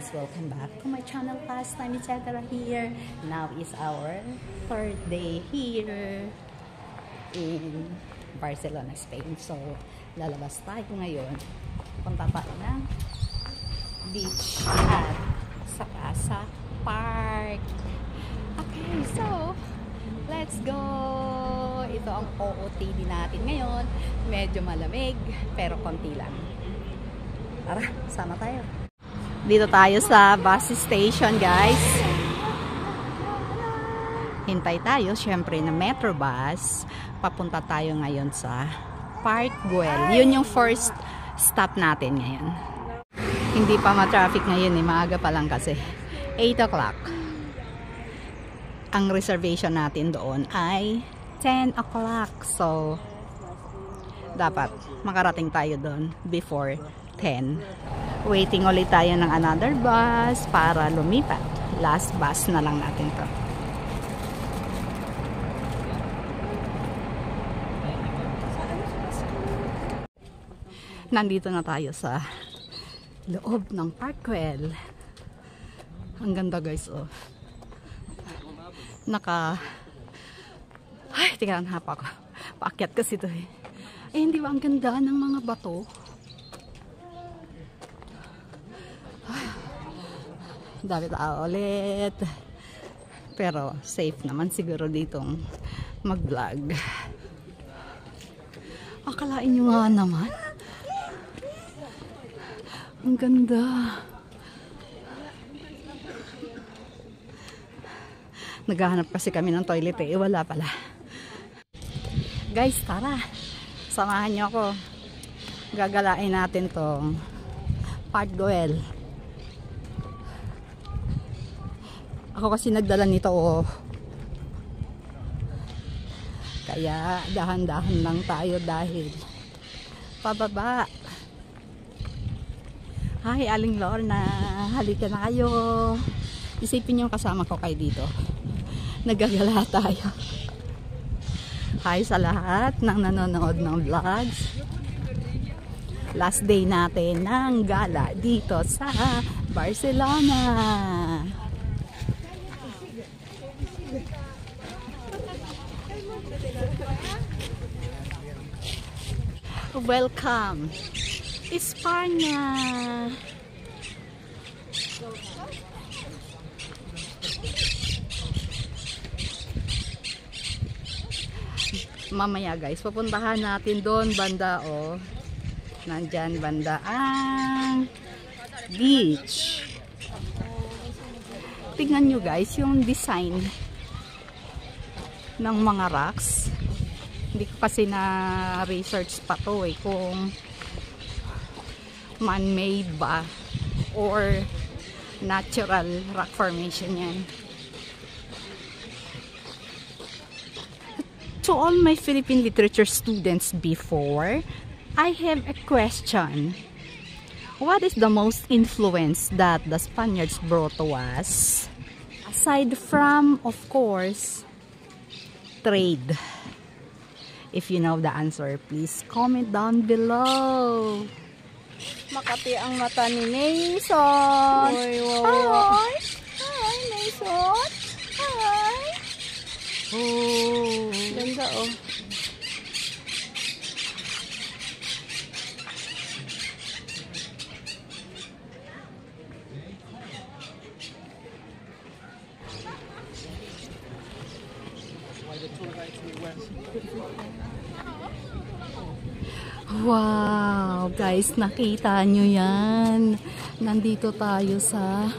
guys, welcome back to my channel. Pastime etc. here. Now is our third day here in Barcelona, Spain. So lalabas tayo ngayon. Punta tayo ng beach at saka sa park. Okay, so let's go! Ito ang OOTD natin ngayon. Medyo malamig pero konti lang. Tara, sama tayo. Dito tayo sa bus station, guys. Hintay tayo, syempre, na metro bus. Papunta tayo ngayon sa Park Güell. Yun yung first stop natin ngayon. Hindi pa ma-traffic ngayon, maaga pa lang kasi. 8 o'clock. Ang reservation natin doon ay 10 o'clock. So, dapat makarating tayo doon before 10. Waiting ulit tayo ng another bus para lumipat. Last bus na lang natin to. Nandito na tayo sa loob ng Park Güell. Ang ganda, guys, oh. Ay, tika lang, hapa ko. Paakyat kasi ito eh. Eh, hindi ba ang ganda ng mga bato? Dami tao ulit. Pero safe naman siguro ditong mag-vlog. Akalain nyo nga naman. Ang ganda. Naghahanap kasi kami ng toilet eh. Wala pala. Guys, tara. Samahan nyo ako. Gagalain natin tong Park Güell. Ako kasi nagdala nito, oh. Kaya dahan-dahan lang tayo dahil pababa. Hi, Aling Lorna. Halika na kayo. Isipin yung kasama ko kayo dito. Nagagala tayo. Hi sa lahat ng nanonood ng vlogs. Last day natin ng gala dito sa Barcelona. Welcome, Espanya. Mamaya, guys, pupuntahan natin doon banda, oh. Nandyan banda ang beach. Tignan nyo, guys, yung design ng mga rocks. Hindi ko kasi na-research pa to eh kung man-made ba or natural rock formation yan. To all my Philippine literature students before, I have a question. What is the most influence that the Spaniards brought to us? Aside from, of course, trade. If you know the answer, please comment down below. Makati ang mata ni Mason. Hi! Hi, Mason! Hi! Oh, ganda, oh. Wow, guys, nakita nyo yan. Nandito tayo sa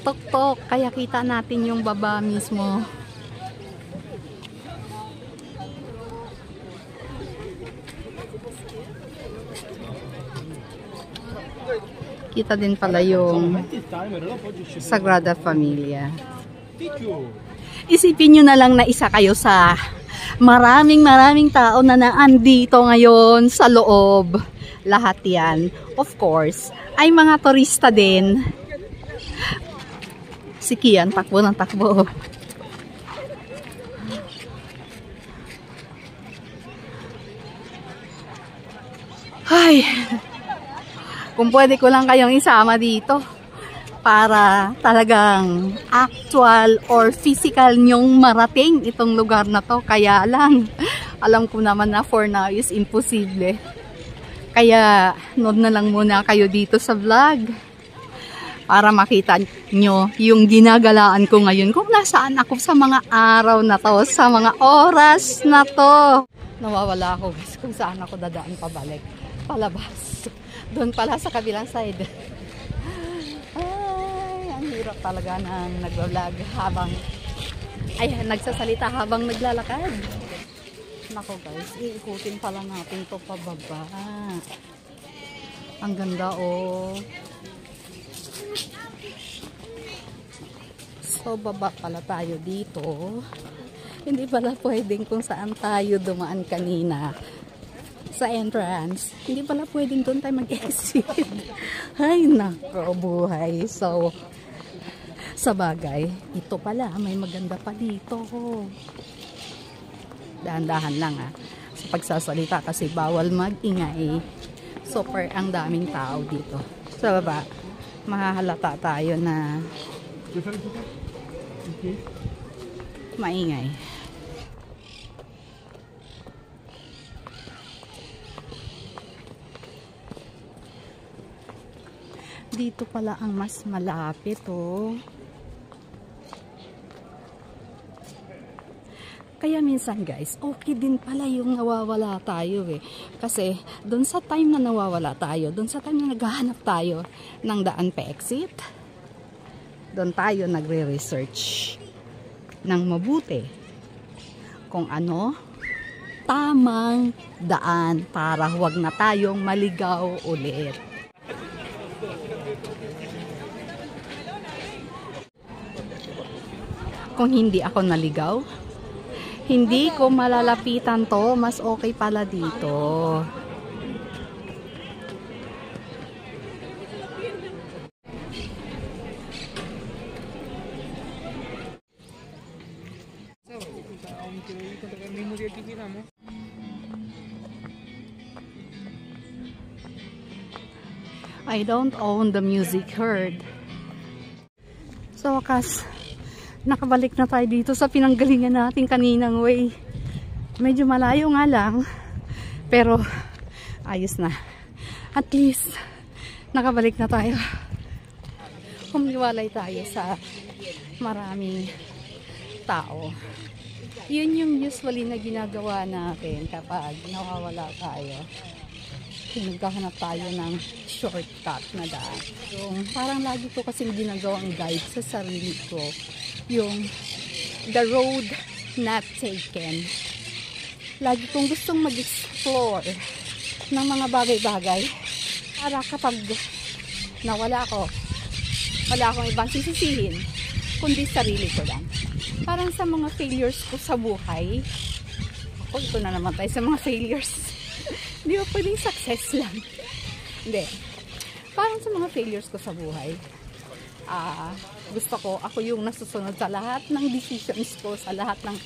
tuktok, kaya kita natin yung baba mismo. Kita din pala yung Sagrada Familia. Isipin nyo na lang na isa kayo sa maraming tao na naandito ngayon sa loob. Lahat yan, of course, ay mga turista din. Si Kian, takbo ng takbo. Ay, Kung pwede ko lang kayong isama dito para talagang actual or physical nyong marating itong lugar na to. Kaya lang, alam ko naman na for now is imposible. Kaya nood na lang muna kayo dito sa vlog para makita nyo yung ginagalaan ko ngayon. Kung nasaan ako sa mga araw na to, sa mga oras na to. Nawawala ako kung saan ako dadaan pabalik. Palabas. Doon pala sa kabilang side. Ay, ang hirap talaga ng nagbablog habang nagsasalita habang naglalakad. Nako guys, iikutin pala natin to pababa. Ang ganda oh. So baba pala tayo dito. Hindi pala pwedeng kung saan tayo dumaan kanina sa entrance. Hindi pala pwedeng doon tayo mag-exit. Ay, nako, buhay. So, sa bagay, ito pala, may maganda pa dito. Dahan-dahan lang sa pagsasalita kasi bawal mag-ingay. Super ang daming tao dito. Sa baba, mahahalata tayo na maingay. Dito pala ang mas malapit oh. Kaya minsan guys, okay din pala yung nawawala tayo eh. Kasi doon sa time na nawawala tayo, doon sa time na naghahanap tayo ng daan pa exit, doon tayo nagre-research ng mabuti kung ano tamang daan para huwag na tayong maligaw ulit. Kung hindi ako naligaw, hindi ko malalapitan to. Mas okay pala dito. I don't own the music heard. So wakas, nakabalik na tayo dito sa pinanggalingan natin kaninang way. Medyo malayo nga lang, pero ayos na. At least, nakabalik na tayo. Humiwalay tayo sa maraming tao. Yun yung usually na ginagawa natin kapag nawawala tayo. Naghahanap tayo ng shortcut na daan. Yung parang lagi ko kasing ginagawang guide sa sarili ko. Yung the road not taken. Lagi kong gustong mag-explore ng mga bagay-bagay para kapag nawala ako, wala akong ibang sisisihin kundi sarili ko lang. Parang sa mga failures ko sa buhay, ako ito na naman tayo sa mga failures. Hindi ba pwedeng success lang? Hindi. Parang sa mga failures ko sa buhay, gusto ko, ako yung nasusunod sa lahat ng decisions ko, sa lahat ng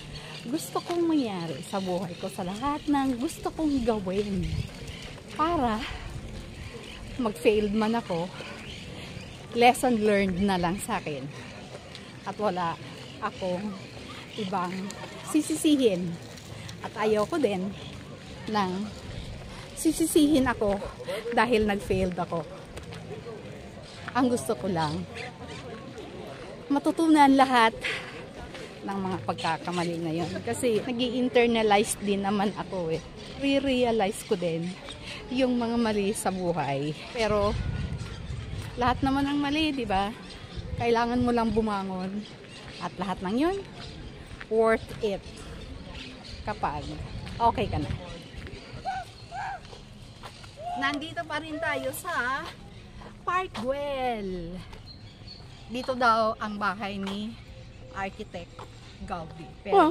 gusto kong mangyari sa buhay ko, sa lahat ng gusto kong gawin. Para mag-failed man ako, lesson learned na lang sa akin. At wala akong ibang sisisihin. At ayaw ko din ng sisisihin ako dahil nag-failed ako. Ang gusto ko lang, matutunan lahat ng mga pagkakamali ngayon. Kasi nag-i-internalize din naman ako eh. Re-realize ko din yung mga mali sa buhay. Pero lahat naman ng mali, di ba? Kailangan mo lang bumangon. At lahat ng yun, worth it. Kapag okay ka na. Nandito pa rin tayo sa Parkwell. Dito daw ang bahay ni Architect Gaudi. Pero,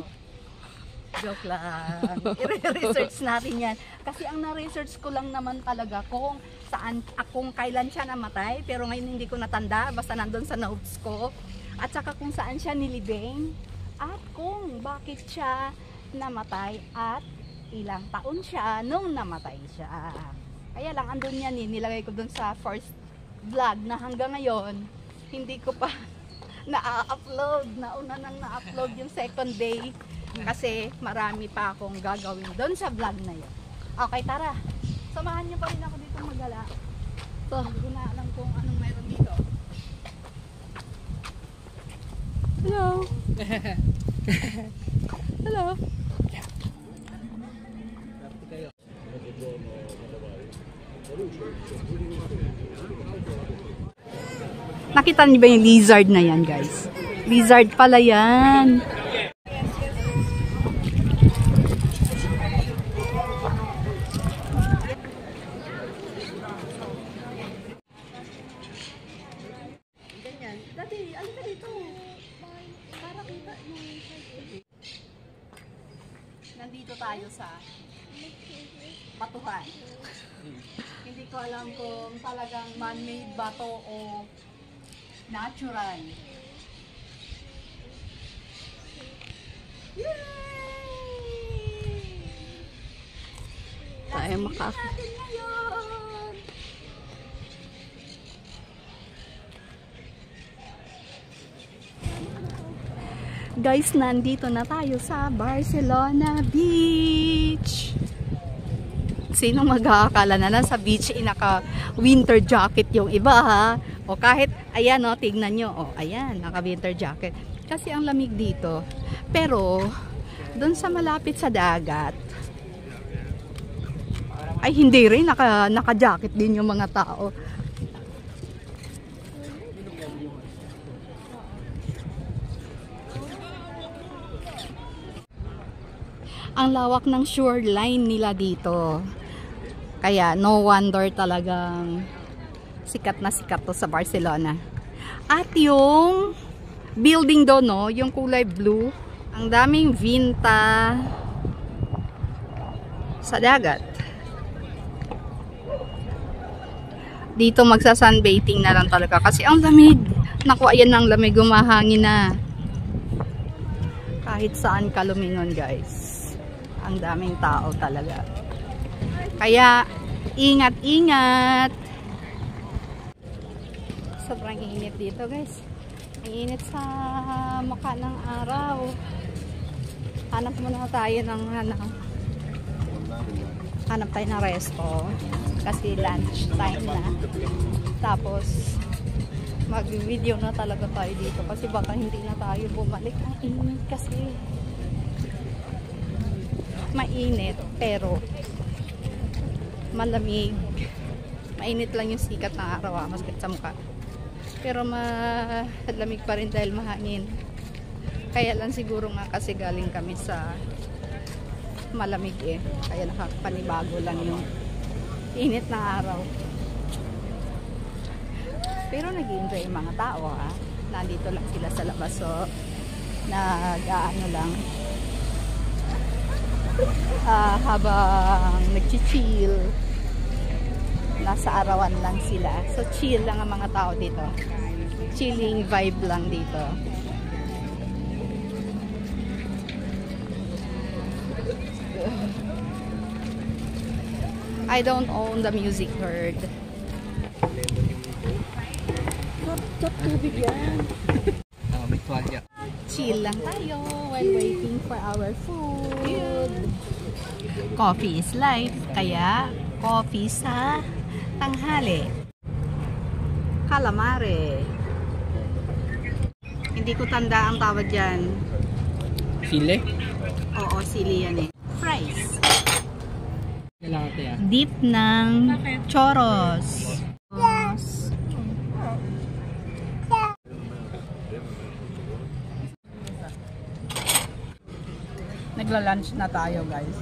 joke lang. I-research natin yan. Kasi ang na-research ko lang naman talaga kung saan, kung kailan siya namatay. Pero ngayon hindi ko natanda. Basta nandun sa notes ko. At saka kung saan siya nilibing. At kung bakit siya namatay. At ilang taon siya nung namatay siya. Kaya lang, andun yan eh. Nilagay ko dun sa first vlog na hanggang ngayon, hindi ko pa na-upload. Nauna nang na-upload yung second day. Kasi marami pa akong gagawin dun sa vlog na yun. Okay, tara. Samahan niyo pa rin ako dito magala. So, hindi ko na alam kung anong meron dito. Hello. Hello. Nakita niyo ba yung lizard na yan, guys? Lizard pala yan. Ganyan. Dati, ano ka dito? Para kita yung... Nandito tayo sa batuhan. Hindi ko alam kung talagang man-made bato o natural. Yay! Tayo makakita ngayon. Guys, nandito na tayo sa Barcelona Beach. Sino mag-aakala na nasa beach naka winter jacket yung iba ha? O kahit, ayan o, tignan nyo. O, ayan, naka winter jacket. Kasi ang lamig dito. Pero, doon sa malapit sa dagat, ay hindi rin, naka-jacket din yung mga tao. Ang lawak ng shoreline nila dito. Kaya no wonder talagang sikat na sikat to sa Barcelona. At yung building doon, no, yung kulay blue, ang daming vinta sa dagat. Dito magsa-sunbathing na lang talaga kasi ang lamig. Naku, ayan ang lamig, gumahangin na. Kahit saan ka lumingon, guys. Ang daming tao talaga. Kaya, ingat-ingat. Sobrang init dito, guys. Ang init sa mukha ng araw. Hanap muna tayo ng hanap tayo ng resto. Kasi lunch time na. Tapos, mag-video na talaga tayo dito. Kasi baka hindi na tayo bumalik. Ang init kasi. Mainit, pero malamig. Mainit lang yung sikat ng araw, masakit sa mukha. Pero malamig pa rin dahil mahangin. Kaya lang siguro nga kasi galing kami sa malamig eh. Kaya nakakapanibago lang yung init ng araw. Pero nag-enjoy yung mga tao ha. Nandito lang sila sa labas, so nag-aano lang. Habang nag-chill, nasa arawan lang sila. So chill lang ang mga tao dito. Chilling vibe lang dito. I don't own the music heard. Tubig yan. Chill lang tayo while waiting for our food. Coffee is life, kaya coffee sa tanghali. Calamare. Hindi ko tanda ang tawag dyan. Sili? Oo, sili yan eh. Fries. Lalaki ah. Dip ng choros. Nagla-lunch na tayo, guys.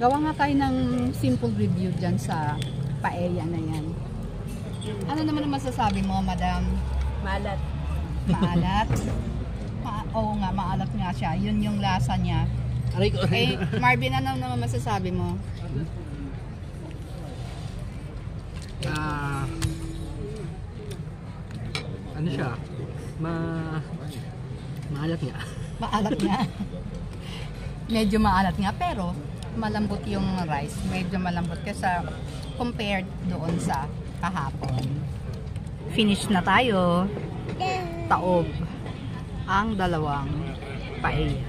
Gawa nga tayo ng simple review dyan sa paella na yan. Ano naman ang masasabi mo, madam? Maalat. Maalat? Oo nga, maalat nga siya. Yun yung lasa niya. Eh, Marvin, ano naman masasabi mo? Ano siya? Maalat nga. Maalat nga. Medyo maalat nga, pero malambot yung rice. Medyo malambot kasi compared doon sa kahapon. Finish na tayo. Taob ang dalawang paella.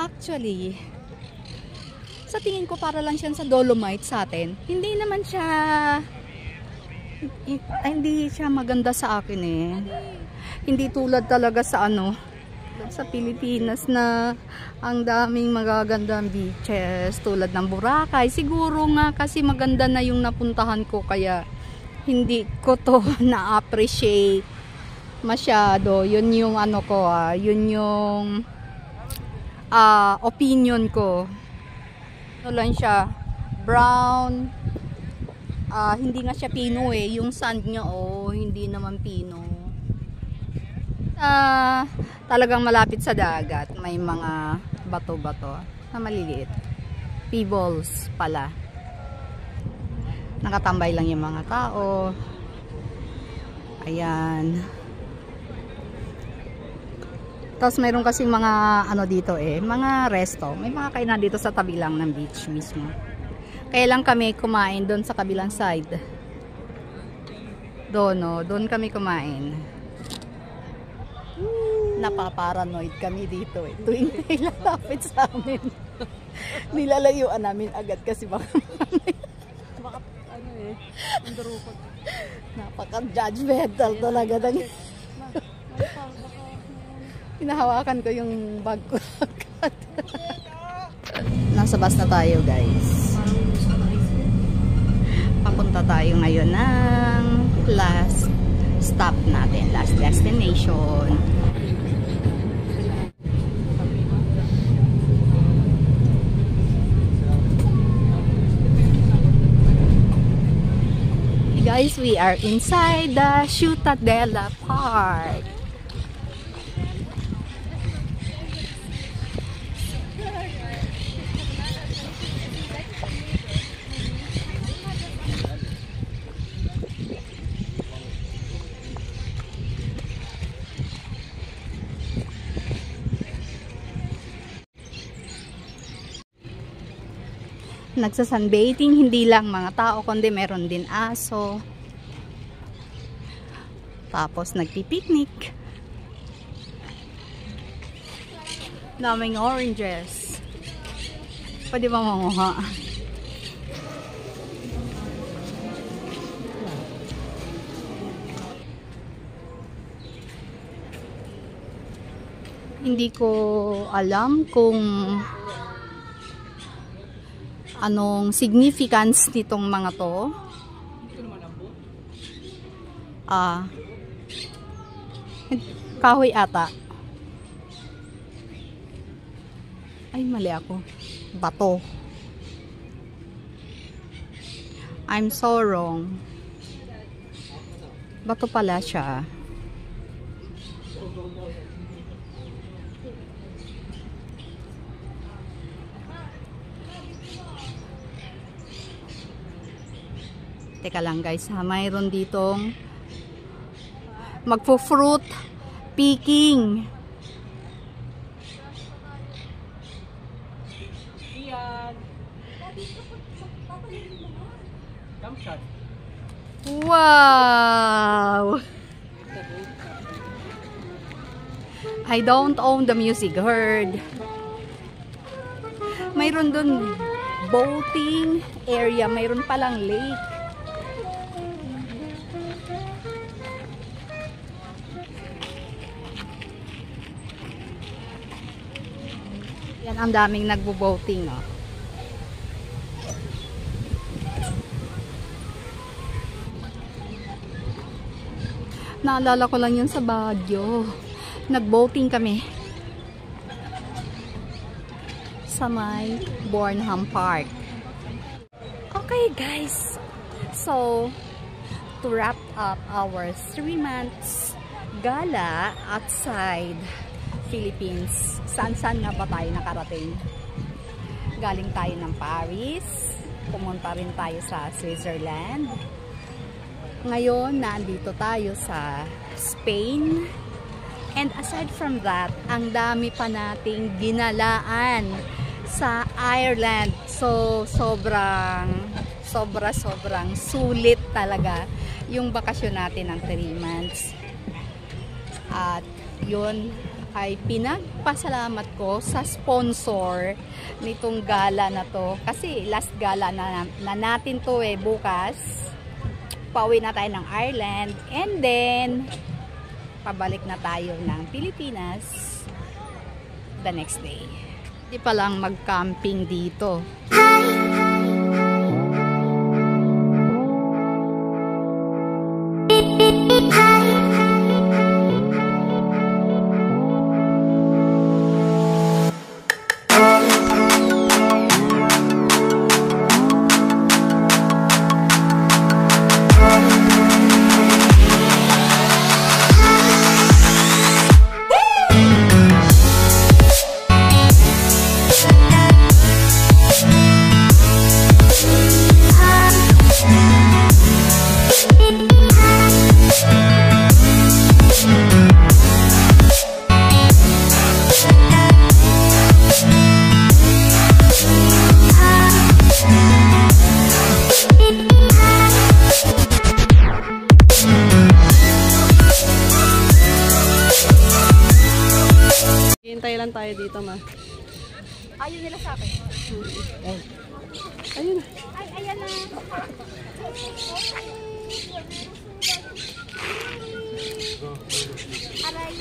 Actually, sa tingin ko para lang siya sa Dolomite sa atin. Hindi naman siya hindi siya maganda sa akin eh. Hindi tulad talaga sa sa Pilipinas na ang daming magagandang beaches tulad ng Boracay. Siguro nga kasi maganda na yung napuntahan ko kaya hindi ko to na-appreciate masyado. Yun yung yun yung opinion ko. Lang siya brown, hindi nga siya pino eh, yung sand niya hindi naman pino. Talagang malapit sa dagat, may mga bato-bato na maliliit, pebbles pala. Nakatambay lang yung mga tao. Ayan. Tapos mayroon kasing mga dito mga resto. May mga kainan dito sa tabi lang ng beach mismo. Kaya lang kami kumain doon sa kabilang side. Doon kami kumain. Napaparanoid kami dito tuwing nilalapit sa amin. Nilalayuan namin agad kasi baka napaka-judgmental talaga. Hinahawakan ko yung bag ko. Nasa bus na tayo guys. Papunta tayo ngayon ng last stop natin, last destination. Guys, we are inside the Ciutadella Park. Nagsasunbathing, hindi lang mga tao kundi meron din aso. Tapos nagpipiknik. Daming oranges. Pwede ba manguha? Hindi ko alam kung anong significance nitong mga to. Kahoy ata. Ay, mali ako. Bato. I'm so wrong. Bato pala siya. Teka lang guys ha, mayroon ditong magpo-fruit picking. Wow! I don't own the music heard. Mayroon dun boating area, mayroon palang lake. Yan, ang daming nagbo-boating, oh. Naalala ko lang yun sa Baguio. Nag-boating kami sa may Bornham Park. Okay, guys. So, to wrap up our 3 months gala outside Philippines. Saan-saan nga ba tayo nakarating? Galing tayo ng Paris. Pumunta rin tayo sa Switzerland. Ngayon, nandito tayo sa Spain. And aside from that, ang dami pa nating ginalaan sa Ireland. So, sobrang sulit talaga yung bakasyon natin ng 3 months. At yun ay pinagpasalamat ko sa sponsor nitong gala na to. Kasi last gala na natin to bukas. Pauwi na tayo ng Ireland. And then, pabalik na tayo ng Pilipinas the next day. Hindi pa lang mag-camping dito. Hintay lang tayo dito, ma. Ayun nila sa akin. Ayun. Ay, ayan na. Aray.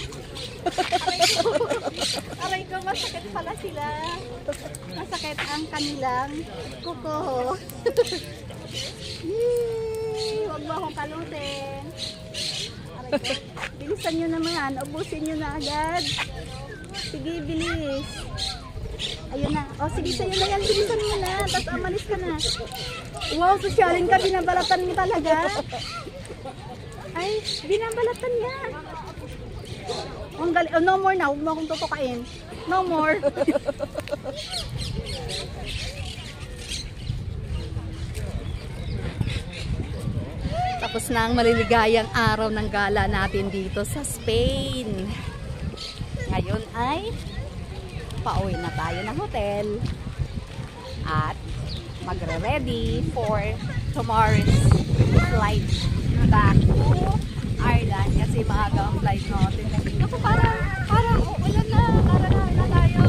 Aray ko, masakit pala sila. Masakit ang kanilang kuko. Huwag mo akong kalutin. Aray ko. Bilisan nyo naman. Ubusin nyo na agad. Sige, bilis. Ayun na. O, sige, sa'yo na yan. Bilisan mo na. Tapos amalis ka na. Wow, sosyalin ka. Binabalatan mo talaga. Ay, binabalatan niya. Oh, no more na. Huwag mo akong tutukain. No more. Tapos na ang maliligayang araw ng gala natin dito sa Spain. Ngayon ay pauwi na tayo ng hotel at magre-ready for tomorrow's flight back to Ireland kasi maaga ang flight natin. Ako parang uulan na, karanahan na tayo.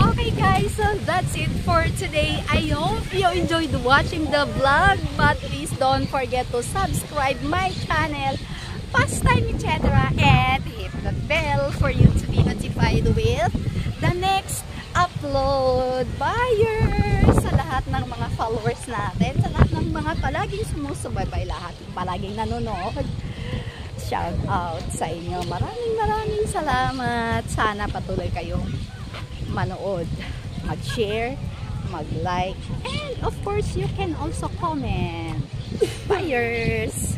Okay guys, so that's it for today. I hope you enjoyed watching the vlog, but please don't forget to subscribe my channel, Pastime etc. and hit the bell for you to be notified with the next upload. Buyers sa lahat ng mga followers natin, sa lahat ng mga palaging sumusubaybay, lahat palaging nanonood. Shout out sa inyo. Maraming salamat. Sana patuloy kayong manood, mag-share, mag-like, and of course you can also comment. Buyers!